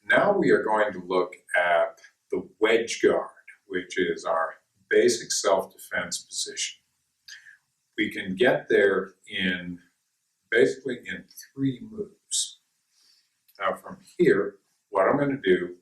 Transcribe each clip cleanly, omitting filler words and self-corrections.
Now we are going to look at the wedge guard, which is our basic self-defense position. We can get there basically in 3 moves. Now from here, what I'm going to do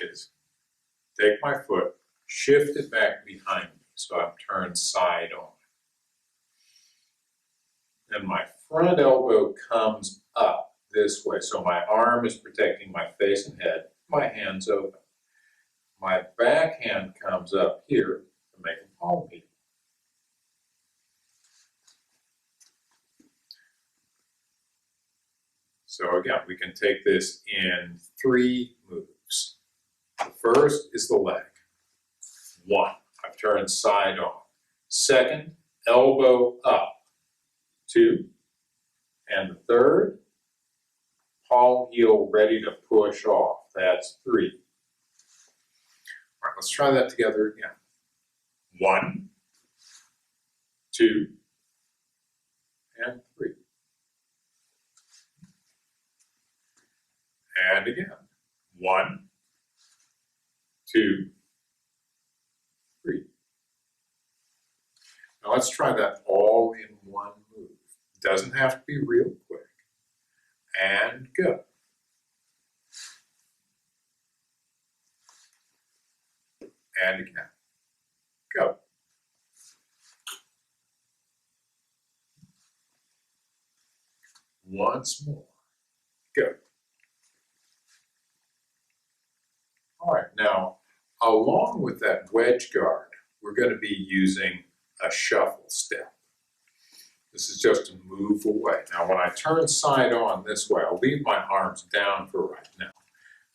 is take my foot, shift it back behind me so I'm turned side on. And my front elbow comes up this way, so my arm is protecting my face and head, my hand's open. My back hand comes up here to make a palmheel. So again, we can take this in 3 moves. The first is the leg. 1, I've turned side on. Second, elbow up. 2, and the third, palm heel ready to push off. That's 3. All right, let's try that together again. 1, 2, and 3. And again. 1, 2, 3. Now let's try that all in 1 move. It doesn't have to be real quick. And go. And again. Go. Once more. Go. All right, now, along with that wedge guard, we're going to be using a shuffle step. This is just to move away. Now, when I turn side on this way, I'll leave my arms down for right now.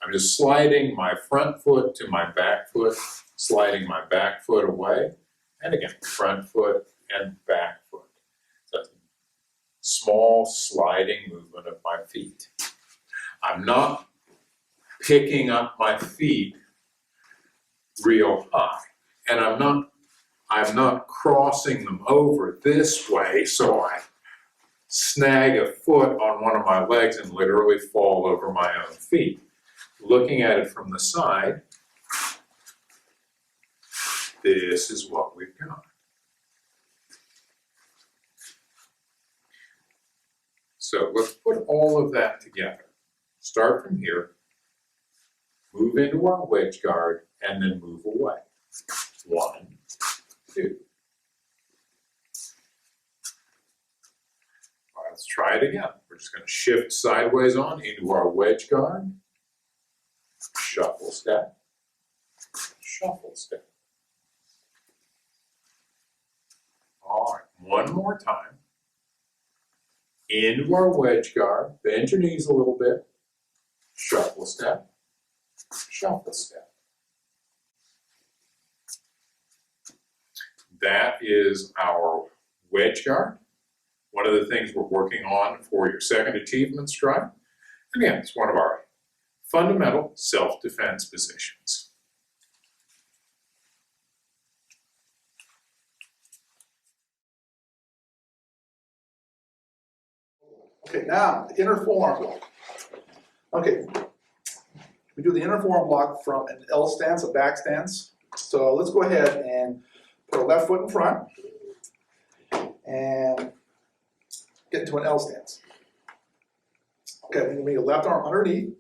I'm just sliding my front foot to my back foot, sliding my back foot away, and again, front foot and back foot. It's a small sliding movement of my feet. I'm not picking up my feet real high, and I'm not crossing them over this way so I snag a foot on one of my legs and literally fall over my own feet. Looking at it from the side, this is what we've got. So let's put all of that together. Start from here, move into our wedge guard, and then move away. 1, 2. All right, let's try it again. We're just going to shift sideways on into our wedge guard. Shuffle step. Shuffle step. All right, one more time. Into our wedge guard. Bend your knees a little bit. Shuffle step. Shuffle step. That is our wedge guard. One of the things we're working on for your second achievement stride. Again, it's one of our fundamental self-defense positions. Okay, now the inner forearm block. Okay, we do the inner forearm block from an L stance, a back stance. So let's go ahead and put our left foot in front and get into an L stance. Okay, we're going to make a left arm underneath.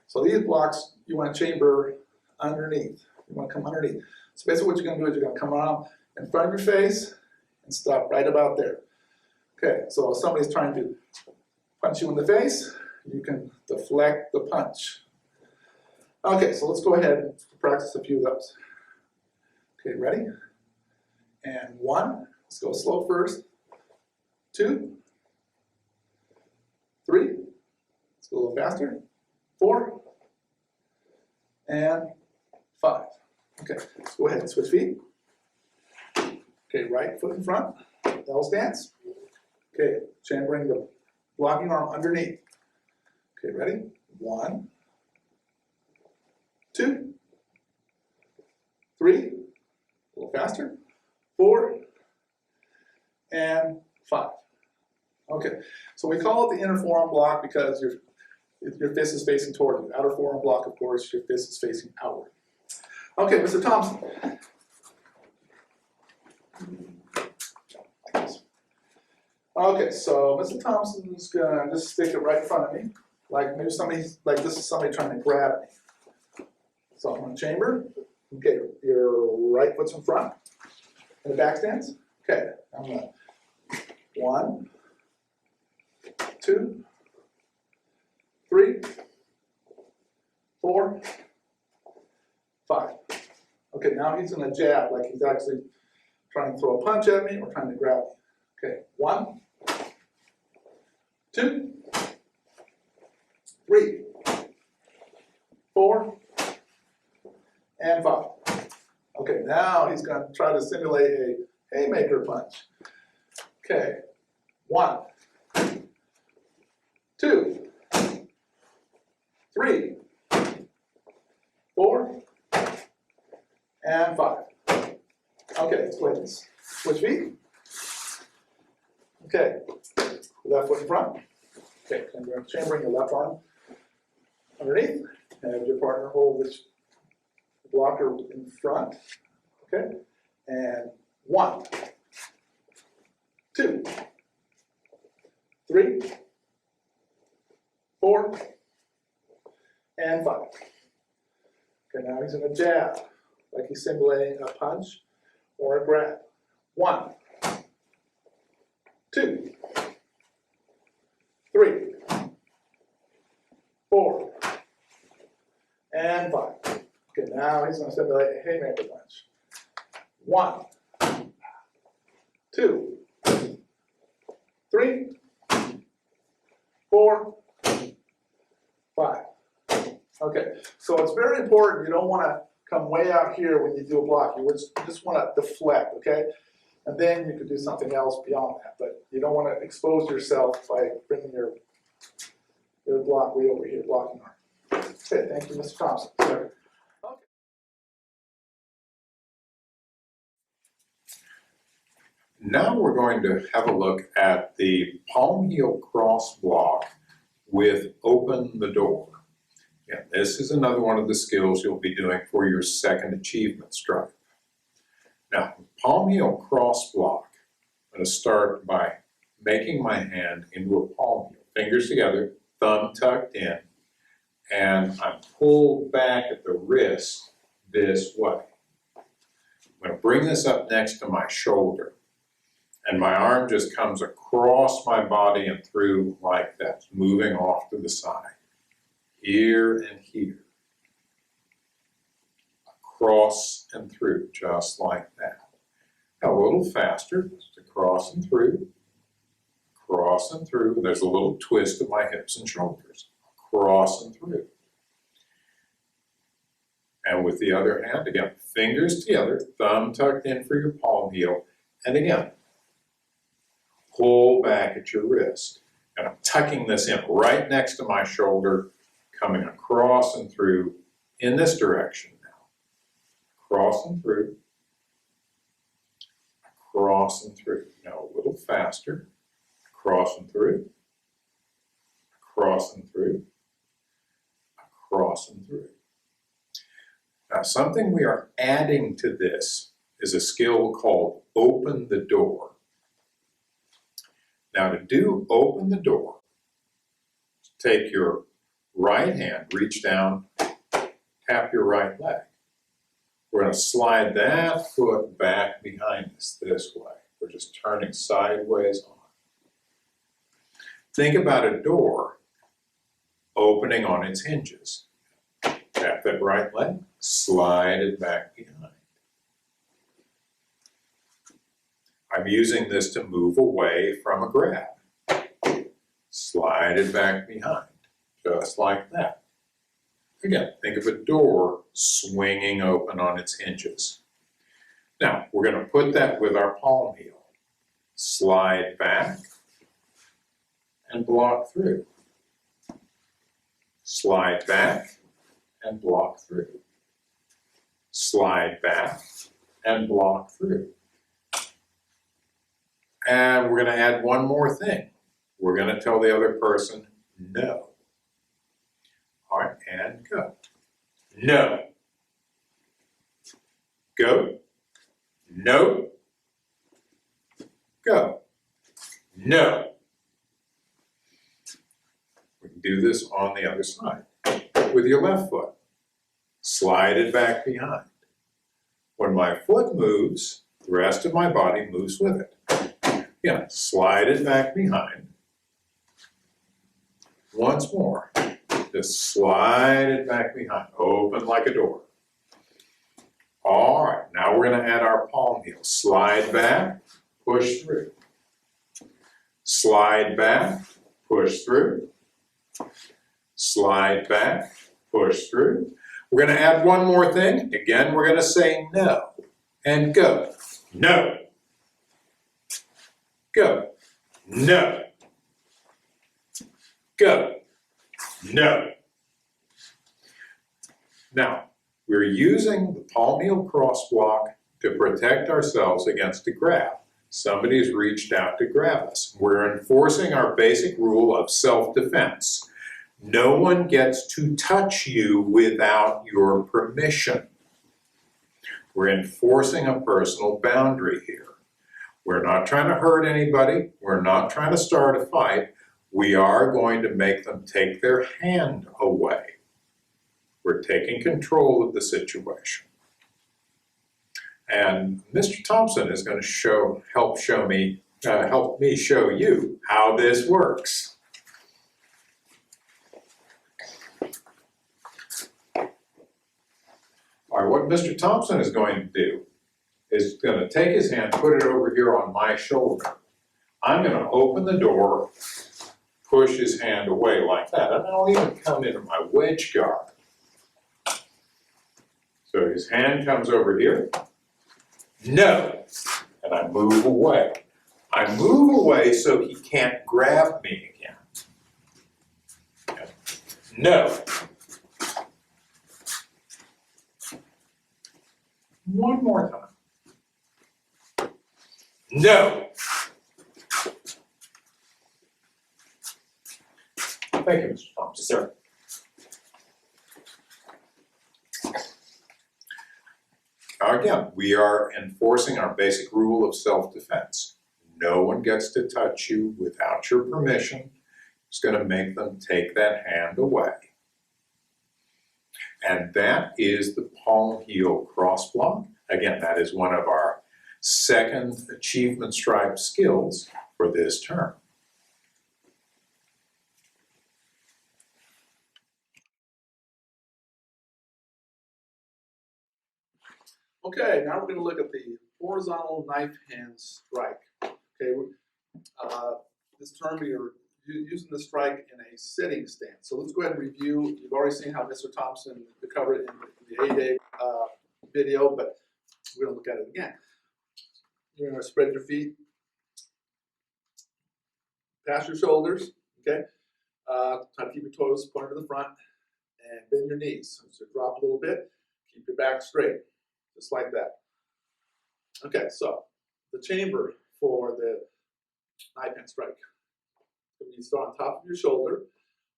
So these blocks you want to chamber underneath. You want to come underneath. So basically what you're going to do is you're going to come around in front of your face and stop right about there. Okay, so if somebody's trying to punch you in the face, you can deflect the punch. Okay, so let's go ahead and practice a few of those. Okay, ready? And 1, let's go slow first. 2, 3, let's go a little faster. 4, and 5. Okay, let's go ahead and switch feet. Okay, right foot in front, L stance. Okay, chambering the blocking arm underneath. Okay, ready? 1, 2, 3, a little faster, 4, and 5. Okay, so we call it the inner forearm block because you're Your fist is facing toward you. Outer forearm block, of course, your fist is facing outward. Okay, Mr. Thompson. Like this. Okay, so Mr. Thompson's gonna just stick it right in front of me. Like maybe somebody, like this is somebody trying to grab me. So I'm gonna chamber, okay, your right foot's in front, and the back stance. Okay, I'm gonna 1, 2, 3, 4, 5. Okay, now he's gonna jab like he's actually trying to throw a punch at me or trying to grab me. Okay, 1, 2, 3, 4, and 5. Okay, now he's going to try to simulate a haymaker punch. Okay, 1, 2, 3, 4, and 5. Okay, let's go ahead and switch feet. Okay, left foot in front. Okay, and you're chambering your left arm underneath. Have your partner hold this blocker in front. Okay, and 1, 2, 3, 4, and 5. Okay, now he's going to jab, like he's simulating a punch or a grab. 1, 2, 3, 4, and 5. Okay, now he's going to simulate a haymaker punch. 1, 2, 3, 4, 5. Okay, so it's very important. You don't want to come way out here when you do a block. You just want to deflect, okay? And then you could do something else beyond that. But you don't want to expose yourself by bringing your block way over here, blocking arm. Okay, thank you, Mr. Thompson. Sir. Okay. Now we're going to have a look at the Palmheel cross block with open the door. Yeah, this is another one of the skills you'll be doing for your second achievement stripe. Now, Palmheel cross block, I'm going to start by making my hand into a palmheel. Fingers together, thumb tucked in, and I'm pulled back at the wrist this way. I'm going to bring this up next to my shoulder, and my arm just comes across my body and through like that, moving off to the side. Here and here. Across and through, just like that. Now a little faster, just across and through. Across and through. There's a little twist of my hips and shoulders. Across and through. And with the other hand, again, fingers together, thumb tucked in for your palm heel. And again, pull back at your wrist. And I'm tucking this in right next to my shoulder, coming across and through in this direction now. Across and through. Across and through. Now a little faster. Across and through. Across and through. Across and through. Now something we are adding to this is a skill called open the door. Now to do open the door, take your right hand, reach down, tap your right leg. We're going to slide that foot back behind us this way. We're just turning sideways on. Think about a door opening on its hinges. Tap that right leg, slide it back behind. I'm using this to move away from a grab. Slide it back behind. Just like that. Again, think of a door swinging open on its hinges. Now, we're going to put that with our palm heel. Slide back and block through. Slide back and block through. Slide back and block through. And we're going to add one more thing. We're going to tell the other person no. and go. No. Go. No. Go. No. We can do this on the other side. With your left foot, slide it back behind. When my foot moves, the rest of my body moves with it. Yeah, slide it back behind. Once more, just slide it back behind, open like a door. All right, now we're going to add our palm heel. Slide back, push through. Slide back, push through. Slide back, push through. We're going to add one more thing. Again, we're going to say no and go. No. Go. No. Go. No. Now, we're using the palmheel cross block to protect ourselves against a grab. Somebody's reached out to grab us. We're enforcing our basic rule of self-defense. No one gets to touch you without your permission. We're enforcing a personal boundary here. We're not trying to hurt anybody. We're not trying to start a fight. We are going to make them take their hand away. We're taking control of the situation. And Mr. Thompson is going to help me show you how this works. All right, what Mr. Thompson is going to do is going to take his hand, put it over here on my shoulder. I'm going to open the door, push his hand away like that, and I'll even come into my wedge guard. So his hand comes over here. No, and I move away. I move away so he can't grab me again. No. One more time. No. Thank you, Mr. Thompson. Sir. Again, we are enforcing our basic rule of self-defense. No one gets to touch you without your permission. It's going to make them take that hand away. And that is the palm heel cross block. Again, that is one of our second achievement stripe skills for this term. Okay, now we're going to look at the horizontal knife hand strike. Okay, this term you're using the strike in a sitting stance. So let's go ahead and review. You've already seen how Mr. Thompson covered it in the A-Day video, but we're going to look at it again. You're going to spread your feet past your shoulders, okay? Try to keep your toes pointed to the front and bend your knees. So drop a little bit, keep your back straight, just like that. Okay, so the chamber for the knife hand strike. You start on top of your shoulder,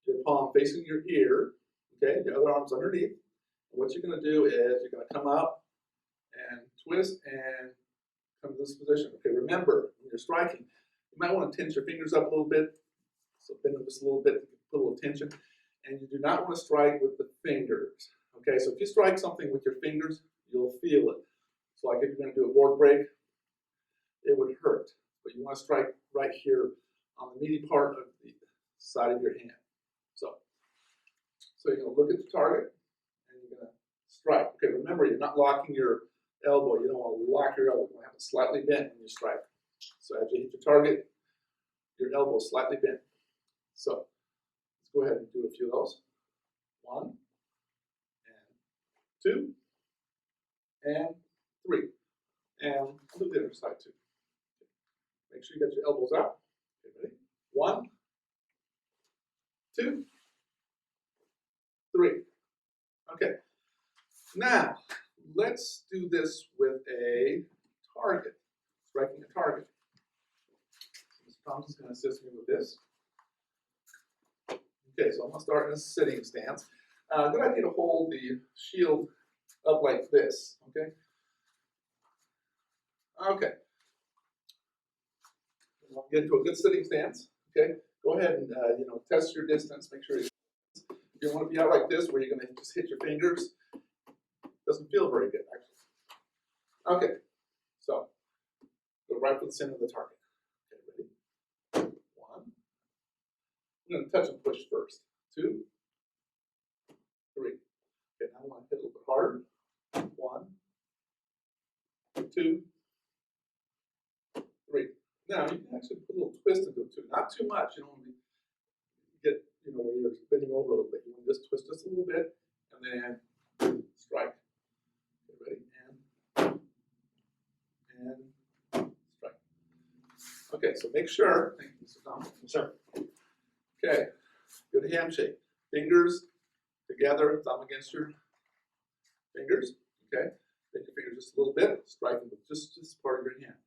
your palm facing your ear, okay, your other arm's underneath. And what you're going to do is you're going to come up and twist and come to this position. Okay, remember, when you're striking, you might want to tense your fingers up a little bit. So bend them just a little bit, put a little tension. And you do not want to strike with the fingers. Okay, so if you strike something with your fingers, you'll feel it. So like if you're going to do a board break, it would hurt. But you want to strike right here on the meaty part of the side of your hand. So you're going to look at the target and you're going to strike. Okay, remember, you're not locking your elbow. You don't want to lock your elbow. You want to have it slightly bent when you strike. So as you hit your target, your elbow is slightly bent. So let's go ahead and do a few of those. 1, and 2, and 3. And I'll do the other side too. Make sure you get your elbows out. Okay, ready? 1, 2, 3. Okay. Now, let's do this with a target. Striking a target. Mr. Thompson's going to assist me with this. Okay, so I'm going to start in a sitting stance. Good idea to hold the shield up like this, okay? Okay. Get into a good sitting stance, okay? Go ahead and, test your distance, make sure you don't want to be out like this where you're going to just hit your fingers. Doesn't feel very good, actually. Okay, so go right for the center of the target. Okay, ready? 1. I'm going to touch and push first. 2, 3. Okay, now I want to hit a little bit harder. 1, 2, 3. Now you can actually put a little twist into it too. Not too much. You don't want to get, where you're bending over a little bit. You want to just twist just a little bit and then strike. Okay, ready? And strike. Okay, so make sure. Thank you, Mr. Thomas. Sir. Okay, good handshake. Fingers together, thumb against your fingers. Okay, make your fingers just a little bit, striking with just part of your hand.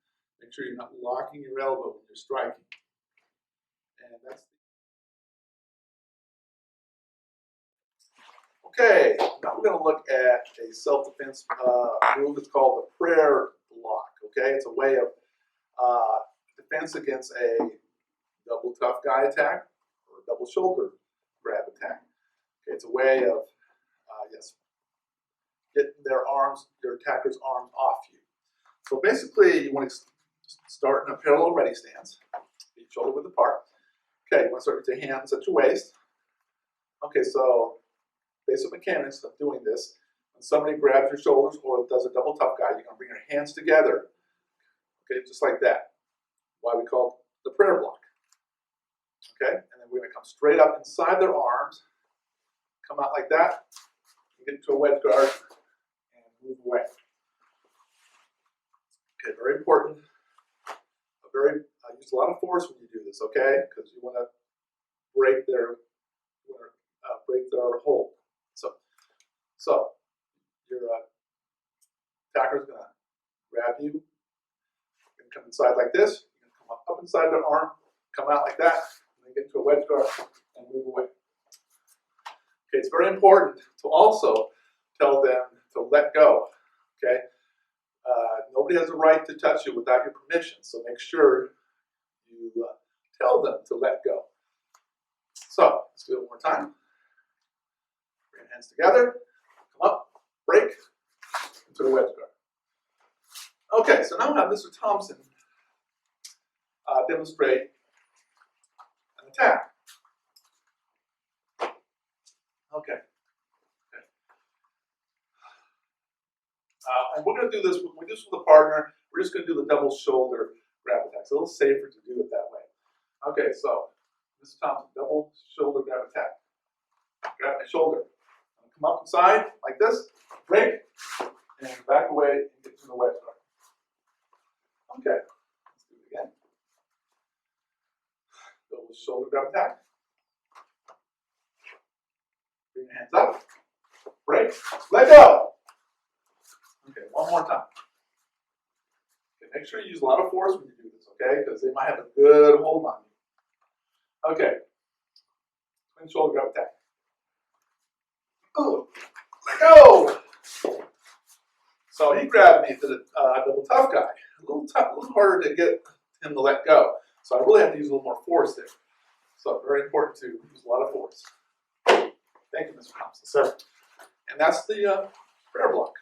Make sure you're not locking your elbow when you're striking. And that's okay. Now we're going to look at a self-defense move. It's called the prayer block. Okay, it's a way of defense against a double tough guy attack or a double shoulder grab attack. Okay, it's a way of getting your attacker's arms off you. So basically, you want to start in a parallel ready stance, feet shoulder width apart. Okay, you want to start with your hands at your waist. Okay, so basic mechanics of doing this. When somebody grabs your shoulders or does a double tough guy, you're going to bring your hands together. Okay, just like that. Why we call it the prayer block. Okay, and then we're going to come straight up inside their arms, come out like that, and get into a wedge guard and move away. Okay, very important. Use a lot of force when you do this, okay? Because you want to break their hold. So your attacker's going to grab you. You're going to come inside like this. You're going to come up inside their arm, come out like that, and then get into a wedge guard and move away. Okay, it's very important to also tell them to let go. Okay, nobody has a right to touch you without your permission, so make sure you tell them to let go. So let's do it one more time. Bring your hands together, come up, break, into a wedge guard. Okay, so now we'll have Mr. Thompson demonstrate an attack. Okay. And we're going to do this, when we do this with a partner, we're just going to do the double shoulder grab attack. It's a little safer to do it that way. Okay, so Mr. Thompson, double shoulder grab attack. Grab my shoulder. I'm going to come up inside like this, break, and back away and get to the wedge guard. Okay, let's do it again. Double shoulder grab attack. Bring your hands up, break, let go. Okay, one more time. Okay, make sure you use a lot of force when you do this, okay? Because they might have a good hold on you. Okay. Twin shoulder grab attack. Oh, let go. So he grabbed me to the double tough guy. A little harder to get him to let go. So I really have to use a little more force there. So very important to use a lot of force. Thank you, Mr. Thompson. Sir. And that's the prayer block.